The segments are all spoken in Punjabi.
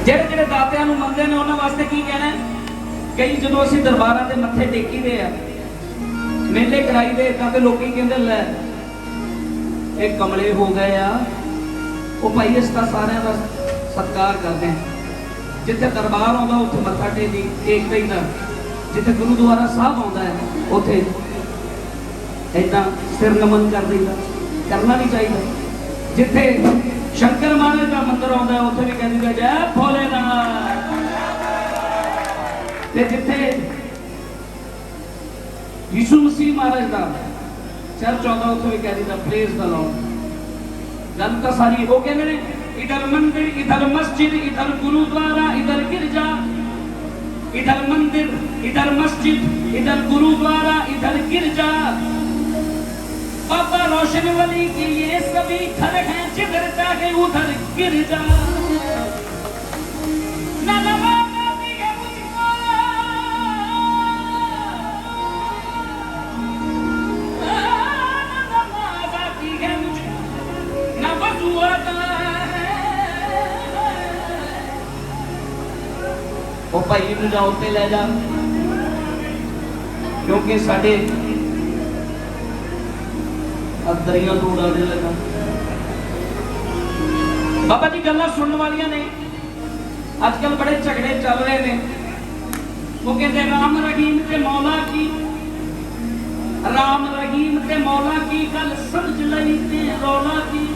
ਜਿਹੜੇ ਜਿਹੜੇ ਦਾਤਿਆਂ ਨੂੰ ਮੰਨਦੇ ਨੇ ਉਹਨਾਂ ਵਾਸਤੇ ਕੀ ਕਹਿਣਾ? ਕਈ ਜਦੋਂ ਅਸੀਂ ਦਰਬਾਰਾਂ ਦੇ ਮੱਥੇ ਟੇਕੀਦੇ ਆ, ਮੇਲੇ ਕਰਾਈਦੇ ਤਾਂ ਤੇ ਲੋਕੀ ਕਹਿੰਦੇ ਲੈ ਇਹ ਕਮਲੇ ਹੋ ਗਏ ਆ। ਉਹ ਭਾਈ ਇਸ ਤਾਂ ਸਾਰਿਆਂ ਦਾ ਸਤਿਕਾਰ ਕਰਦੇ ਆ। ਜਿੱਥੇ ਦਰਬਾਰ ਆਉਂਦਾ ਉੱਥੇ ਮੱਥਾ ਟੇਕ ਦਈਦਾ, ਜਿੱਥੇ ਗੁਰੂਦੁਆਰਾ ਸਾਹਿਬ ਆਉਂਦਾ ਹੈ ਉੱਥੇ ਏਦਾਂ ਸਿਰ ਨਮਨ ਕਰ ਦਈਦਾ, ਕਰਨਾ ਵੀ ਚਾਹੀਦਾ। ਜਿੱਥੇ ਸ਼ੰਕਰ ਮਹਾਰਾਜ ਦਾ ਮੰਦਿਰ ਆਉਂਦਾ ਉੱਥੇ ਵੀ ਕਹਿੰਦੇ ਨੇ ਜੈ ਭੋਲੇਨਾਥ। ਤੇ ਜਿੱਥੇ ਯਿਸੂ ਮਸੀਹ ਮਹਾਰਾਜ ਦਾ ਚਰਚ ਆਉਂਦਾ ਉੱਥੇ ਵੀ ਕਹਿੰਦੇ ਨੇ ਪ੍ਰੇਜ਼ ਦ ਲਾਰਡ। ਗੱਲ ਤਾਂ ਸਾਰੀ ਉਹ ਕਹਿੰਦੇ ਨੇ इधर मंदिर, इधर मस्जिद, इधर गुरुद्वारा, इधर गिरजा, इधर मंदिर, इधर मस्जिद, इधर गुरुद्वारा, इधर गिरजा। बाबा रोशन वली की ये सभी घर हैं, जिधर चाहे उधर गिर जा। ਉਹ ਭਾਈ ਨੂੰ ਜਾ ਉੱਤੇ ਲੈ ਜਾ, ਕਿਉਂਕਿ ਸਾਡੇ ਦਰਿਆ ਤੋਂ ਉਡਾਣੇ ਲੱਗਾ। ਬਾਬਾ ਜੀ ਗੱਲਾਂ ਸੁਣਨ ਵਾਲੀਆਂ ਨੇ, ਅੱਜ ਕੱਲ ਬੜੇ ਝਗੜੇ ਚੱਲ ਰਹੇ ਨੇ। ਉਹ ਕਹਿੰਦੇ ਰਾਮ ਰਹੀਮ ਤੇ ਮੌਲਾ ਕੀ, ਰਾਮ ਰਹੀਮ ਤੇ ਮੌਲਾ ਕੀ ਗੱਲ ਸਮਝ ਲਈ ਤੇ ਰੌਲਾ ਕੀ।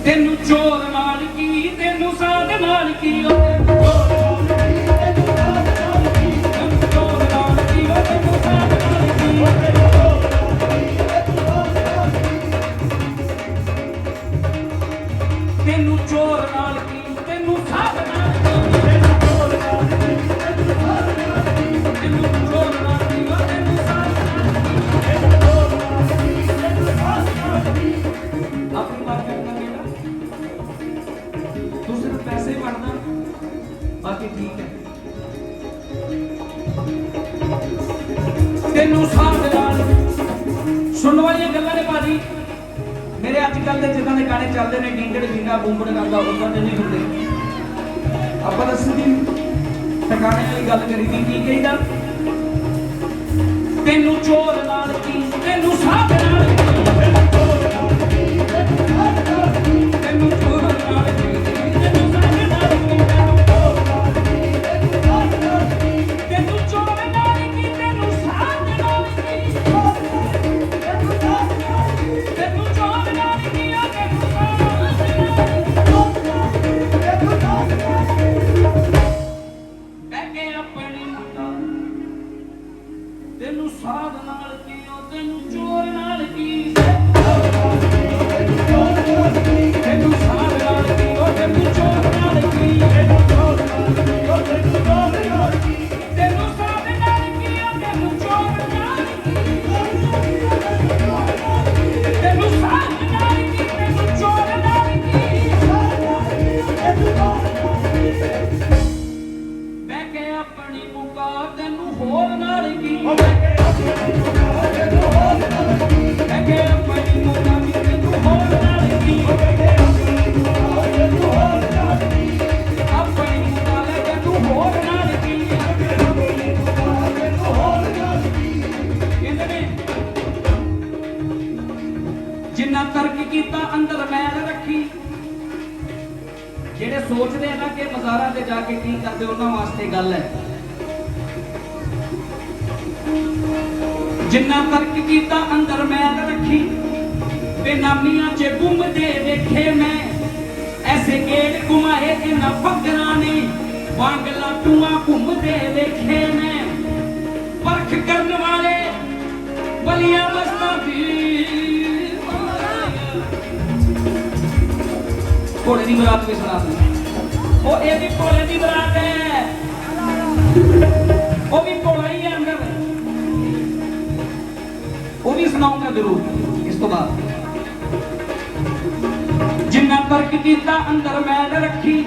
ਤੈਨੂੰ ਚੋਰ ਨਾਲ ਕੀ, ਤੈਨੂੰ ਸਾਧ ਨਾਲ ਕੀ, ਤੈਨੂੰ ਚੋਰ ਨਾਲ ਕੀ, ਤੈਨੂੰ ਸਾਧ ਨਾਲ ਕੀ, ਤੈਨੂੰ ਚੋਰ ਨਾਲ ਕੀ, ਤੈਨੂੰ ਸਾਧ ਨਾਲ ਕੀ, ਤੈਨੂੰ ਚੋਰ ਨਾਲ ਕੀ, ਤੈਨੂੰ ਸਾਧ ਨਾਲ ਕੀ, ਤੈਨੂੰ ਚੋਰ ਨਾਲ ਕੀ, ਤੈਨੂੰ ਸਾਧ ਨਾਲ ਕੀ। ਆਪਣੀ ਬਾਤ ਕਰਨਾ ਬੇਟਾ, ਤੂੰ ਸਿਰਫ ਪੈਸੇ ਬਣਦਾ, ਬਾਕੀ ਠੀਕ ਹੈ। ਤੈਨੂੰ ਸਾਧ ਨਾਲ ਸੁਣਨ ਵਾਲੀਆਂ ਗੱਲਾਂ ਨੇ ਭਾਜੀ। ਮੇਰੇ ਅੱਜ ਕੱਲ ਦੇ ਜਿੱਦਾਂ ਦੇ ਗਾਣੇ ਚੱਲਦੇ ਨੇ, ਡੀਂਗੜ ਬੀਂਗਾ ਬੂੰਬੜ ਕਰਦਾ, ਉਦਾਂ ਦੇ ਨਹੀਂ ਹੁੰਦੇ। ਆਪਾਂ ਤਾਂ ਸਿੱਧੀ ਟਿਕਾਣੇ ਵਾਲੀ ਗੱਲ ਕਰੀ ਦੀ। ਕੀ ਕਹੀਦਾ? ਤੈਨੂੰ ਚੋਰ ਨਾਲ ਕੀ, ਤੈਨੂੰ ਸਾਧ ਨਾਲ ਕੀ, ਤੈਨੂੰ ਚੋਰ ਨਾਲ ਕੀ, ਤੈਨੂੰ ਸਾਧ ਨਾਲ ਕੀ, ਤੈਨੂੰ ਚੋਰ ਨਾਲ ਕੀ, ਤੈਨੂੰ ਸਾਧ ਨਾਲ ਕੀ, ਤੈਨੂੰ ਚੋਰ ਨਾਲ ਕੀ, ਤੈਨੂੰ ਸਾਧ ਨਾਲ ਕੀ, ਤੈਨੂੰ ਚੋਰ ਨਾਲ ਕੀ, ਤੈਨੂੰ ਸਾਧ ਨਾਲ ਕੀ, ਤੈਨੂੰ ਸਾਧ ਨਾਲ ਕੀ, ਤੈਨੂੰ ਚੋਰ ਨਾਲ ਕੀ, ਤੈਨੂੰ ਸਾਧ ਨਾਲ ਕੀ। ਬਹਿ ਕੇ ਆਪਣੀ ਮੁੱਠਾ, ਤੈਨੂੰ ਸਾਧ ਨਾਲ ਕੀ, ਤੈਨੂੰ ਚੋਰ ਨਾਲ ਕੀ, ਤੈਨੂੰ ਚੋਰ ਨਾਲ ਕੀ, ਤੈਨੂੰ ਸਾਧ ਨਾਲ ਕੀ, ਤੈਨੂੰ ਚੋਰ ਨਾਲ ਕੀ, ਤੈਨੂੰ ਚੋਰ ਨਾਲ ਕੀ, ਤੈਨੂੰ ਚੋਰ ਨਾਲ ਕੀ, ਤੈਨੂੰ ਸਾਧ ਨਾਲ ਕੀ, ਤੈਨੂੰ ਚੋਰ ਨਾਲ ਕੀ, ਤੈਨੂੰ ਸਾਧ ਨਾਲ ਕੀ, ਤੈਨੂੰ ਚੋਰ ਨਾਲ ਕੀ, ਬਹਿ ਕੇ ਆਪਣੀ ਮੁਕਾ, ਤੈਨੂੰ ਹੋਰ ਨਾਲ ਕੀ, ਬਹਿ ਕੇ ਆਪਣੀ ਮੁਕਾ, ਤੈਨੂੰ ਹੋਰ ਨਾਲ ਕੀ, ਬਹਿ ਕੇ ਆਪਣੀ ਮੁਕਾ, ਤੈਨੂੰ ਹੋਰ ਨਾਲ ਕੀ, ਬਹਿ ਕੇ ਆਪਣੀ ਮੁਕਾ, ਤੈਨੂੰ ਹੋਰ ਨਾਲ ਕੀ, ਆਪਣੀ ਮੁਕਾ ਲੈ ਤੈਨੂੰ ਹੋਰ ਨਾਲ ਕੀ, ਆਪਣੀ ਮੁਕਾ, ਤੈਨੂੰ ਹੋਰ ਨਾਲ ਕੀ। ਕਹਿੰਦੇ ਨੇ ਜਿੰਨਾ ਤਰਕ ਕੀਤਾ ਅੰਦਰ ਮੈਲ ਰੱਖੀ। ਜਿਹੜੇ ਸੋਚਦੇ ਆ ਨਾ ਕਿ ਮਜ਼ਾਰਾਂ ਤੇ ਜਾ ਕੇ ਕੀ ਕਰਦੇ, ਉਹਨਾਂ ਵਾਸਤੇ ਗੱਲ ਹੈ। ਜਿੰਨਾ ਤਰਕ ਕੀਤਾ ਅੰਦਰ ਮੈਲ ਰੱਖੀ, ਬੇਨਾਮੀਆਂ 'ਚ ਗੁੰਮਦੇ ਵੇਖੇ ਮੈਂ। ਐਸੇ ਗੇੜ ਘੁਮਾਏ ਇਹਨਾਂ ਫਕਰਾਂ ਨੇ, ਵਾਂਗ ਲਾਟੂਆਂ ਘੁੰਮਦੇ ਵੇਖੇ ਮੈਂ। ਪਰਖ ਕਰਨ ਵਾਲੇ ਬਲੀਆਂ ਮਸਤਾਂ ਦੀ ਭੋਲੇ ਦੀ ਬਰਾਤ ਵੀ ਸੁਣਾ ਦਿੰਦੇ। ਉਹ ਇਹ ਵੀ ਭੋਲੇ ਦੀ ਬਰਾਤ ਹੈ, ਉਹ ਵੀ ਭੋਲਾ ਹੀ ਹੈ ਅੰਦਰ। ਉਹ ਵੀ ਸੁਣਾਉਂਗਾ ਜ਼ਰੂਰ ਇਸ ਤੋਂ ਬਾਅਦ। ਜਿੰਨਾ ਤਰਕ ਕੀਤਾ ਅੰਦਰ ਮੈਲ ਰੱਖੀ,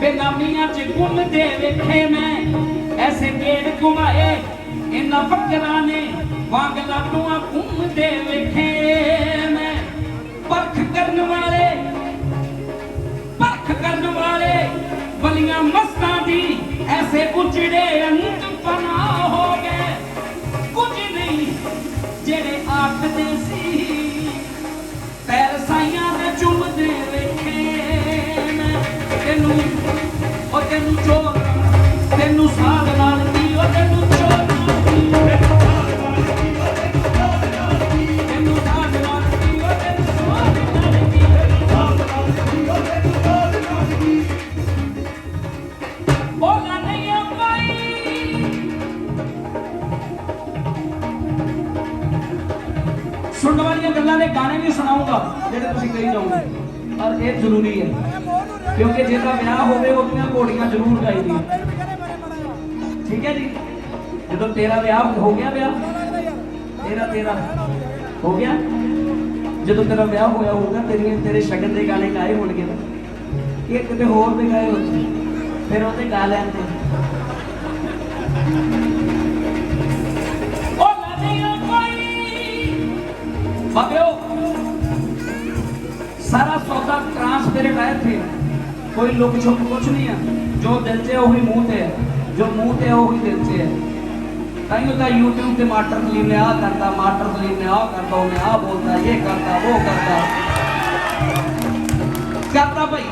ਬੇਨਾਮੀਆਂ 'ਚ ਘੁੰਮਦੇ ਵੇਖੇ ਮੈਂ। ਐਸੇ ਗੇੜ ਘੁਮਾਏ ਇਹਨਾਂ ਫਕਰਾਂ ਨੇ, ਵਾਂਗ ਲਾਟੂਆਂ ਘੁੰਮਦੇ ਵੇਖੇ ਮੈਂ। ਪਰਖ ਕਰਨ ਵਾਲੇ, ਪਰਖ ऐसे उजड़े अंत पना हो गए कुछ नहीं जेड़े आखदे सी पैर साइयां दे चुमदे वेखे तेनू ओ तेनू चोर तेनू साध नाल की ओ तेनू चोर तेनू साध नाल की ओ तेनू साध नाल की बोला नहीं कोई सुनने वाली गल्लां दे गाने भी सुनाऊंगा जेडे तुसीं कही जाओगे और ये जरूरी है क्योंकि जिहदा विआह होवे ओदियां घोड़ियां जरूर गाईदियां ठीक है जी जो तेरा विआह हो गया विआह तेरा तेरा हो गया जो तेरा विआह होया होगा तेरे शगन के गाने गाए होणगे ये किते होर भी गाए होते फिर वो गा लैंदे बाबियो सारा सौदा ट्रांसपेरेंट आए थे कोई लुक छुप कुछ नहीं है जो दिल से वही मुंह से है जो मुंह से वही दिल से है ताई होता यूट्यूब पे मास्टर सलीम ने आ करता मास्टर सलीम ने आ करता उन्हें आ बोलता ये करता वो करता भाई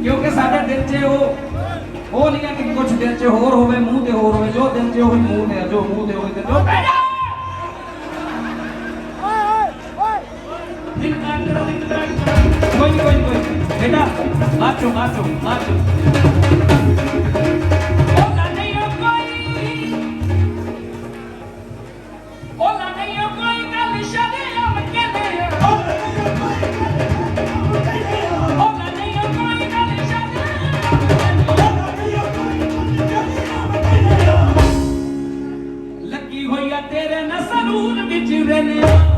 क्योंकि साढ़े दिल से वो नहीं है कि कुछ दिल से होर होवे मुंह से होर होवे जो दिल से वही मुंह से है जो मुंह से वही दिल कोई नहीं बेटा आचो लगी हुई है तेरे नसरूर विच रहने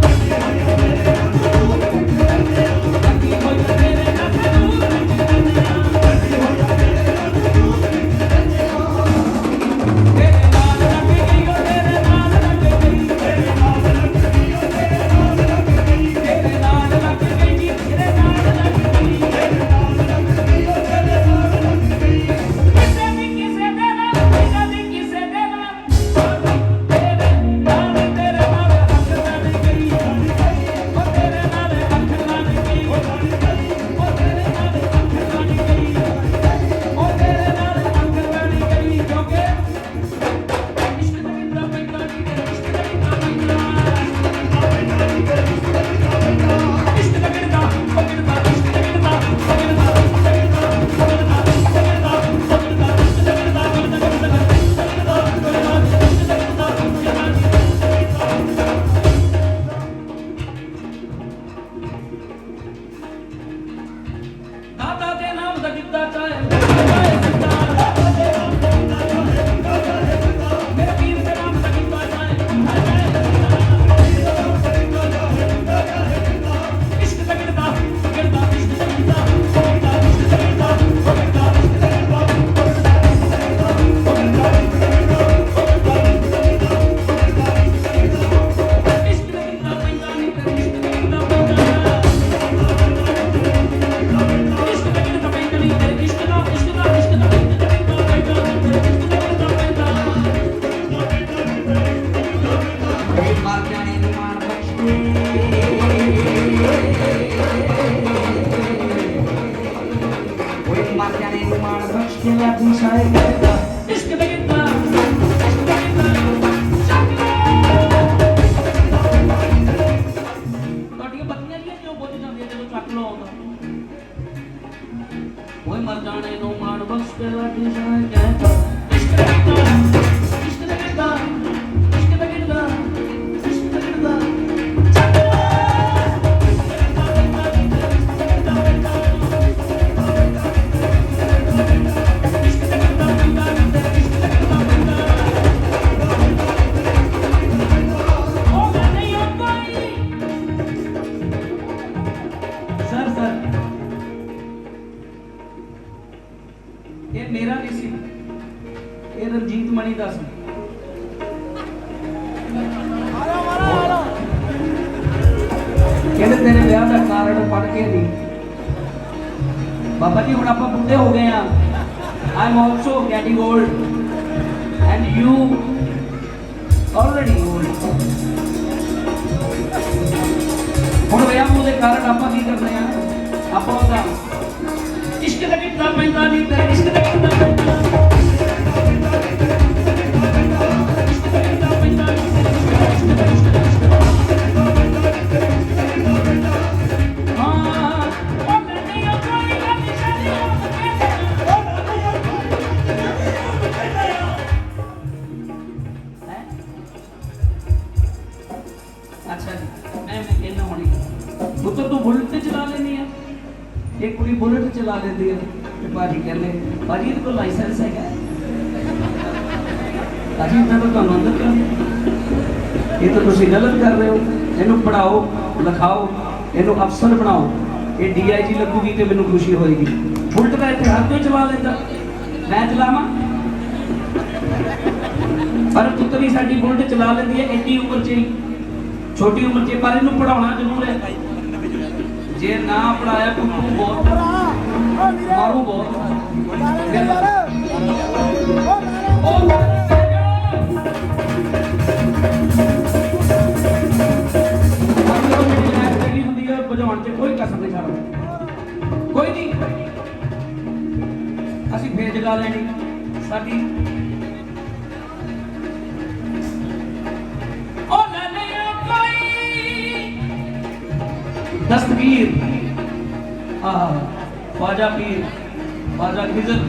रंजीत मणि दस कहते तेरे ब्याह का कारण पढ़ के दी बाबा जी हुण आपां बुढ़े हो गए हैं I'm also getting old, and you already old. ਹੁਣ ਵਿਆਹ ਦੇ ਕਾਰਨ ਆਪਾਂ ਕੀ ਕਰਦੇ ਆ? ਆਪਾਂ ਉਹਦਾ ਇਸ਼ਕ ਦਾ ਕਿੱਤਾ ਪੈਂਦਾ ਨਹੀਂ ਤੇ ਇਸ਼ਕ ਦਾ ਕਿੱਤਾ ਪੈਂਦਾ बुलेट चला लेती है तो भाजी कहते भाजी ये तो लाइसेंस है भाजी इतना तो तुम अंदर कर ये तो तुम गलत कर रहे हो इनू पढ़ाओ लिखाओ इनू अफसर बनाओ ये DIG लगूगी तो मैनू खुशी होएगी बुलेट का इतने हर कोई चला लेता मैं चलावा पर पुत्री साडी बुलेट चला लेती है एडी उम्र च छोटी उम्र च पर इनू पढ़ाना जरूर है जे ना पढ़ाया कुत्तू बहुत मारू बहुत बजाउण च कोई कसर नहीं छड्डदा कोई नहीं असीं फेर जगा लेनी साडी दस्तगीर ख्वाजा पीर ख्वाजा खिजर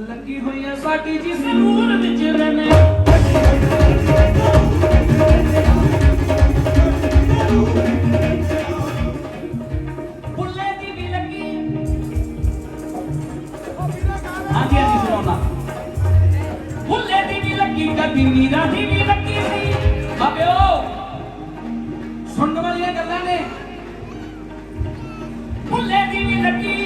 लगी हुई है साडी जी जरूर विच रहने बुल्ले दी भी लगी हाँ जी सुनाना बुल्ले दी भी लगी कभी मीरा दी भी लगी सी बाबे सुनने वाली गल्लां ने बुल्ले दी भी लगी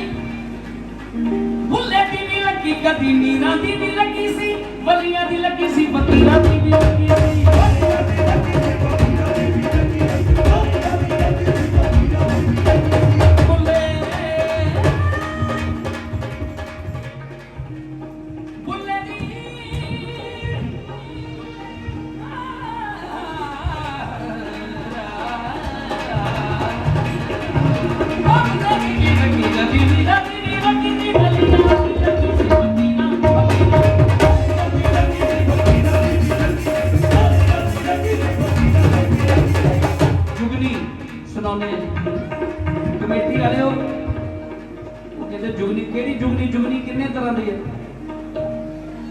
बुल्ले दी भी लगी कभी मीरा दी भी लगी सी वलिया दी लगी सी फकीरा दी भी लगी सी बुल्ले बुल्ले दी कभी मीरा दी भी लगी सी वलिया दी लगी सी फकीरा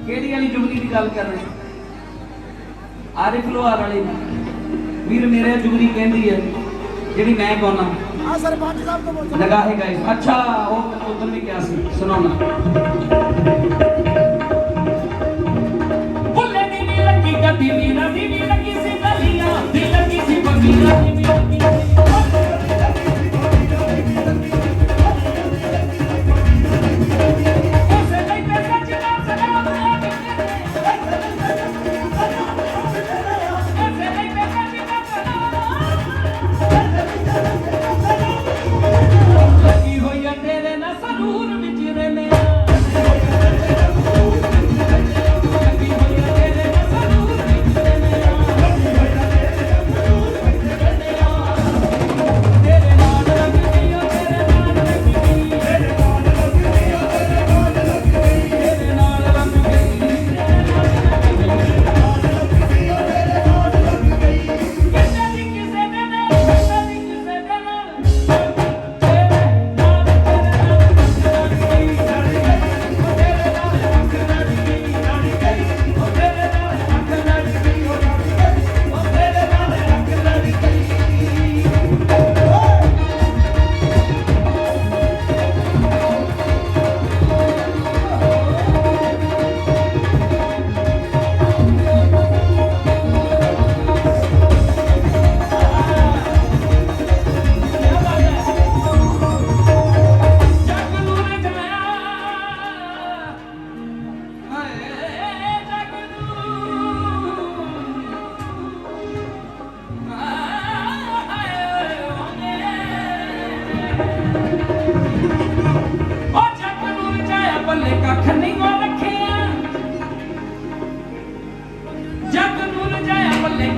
ਕਿਹੜੀ ਵਾਲੀ ਜੁਗਨੀ ਦੀ ਗੱਲ ਕਰ ਰਹੇ ਆਰਿਫ ਲੋਹਾਰ ਵਾਲੀ ਵੀਰ ਮੇਰੇ ਜੁਗਨੀ ਕਹਿੰਦੀ ਹੈ ਜਿਹੜੀ ਮੈਂ ਗਾਉਣਾ ਆ ਸਰਪੰਚ ਸਾਹਿਬ ਤੋਂ ਪੁੱਛ ਲਗਾਏ ਗਏ ਅੱਛਾ ਉਹ ਉਦੋਂ ਵੀ ਕਿਹਾ ਸੀ ਸੁਣਾਉਣਾ ਬੁੱਲੇ ਦੀ ਵੀ ਲੱਗੀ ਗੱਡੀ ਵੀਰਾਂ ਦੀ ਵੀ ਲੱਗੀ ਸੀ ਗਲੀਆਂ ਦੀ ਲੱਗੀ ਸੀ ਫਕੀਰਾਂ ਦੀ ਵੀ ਲੱਗੀ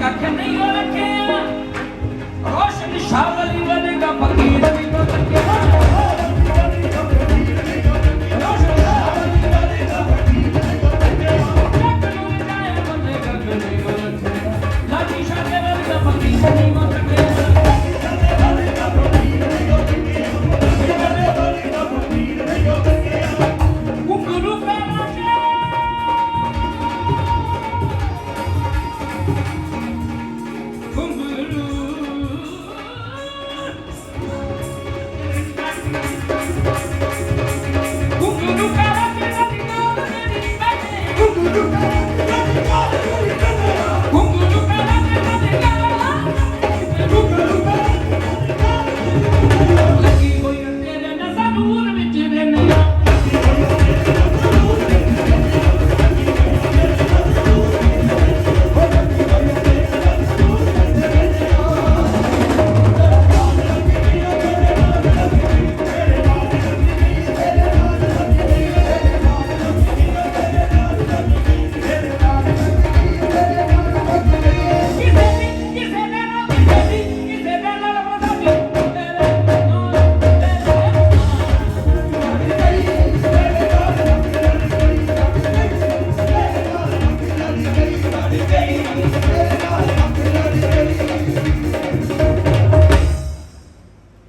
ਕੱਖ ਨਹੀਂ ਰੱਖਿਆ ਰੋਸ਼ਨ ਸ਼ਾਹ ਵਲੀ ਬਣੇਗਾ ਫਕੀਰ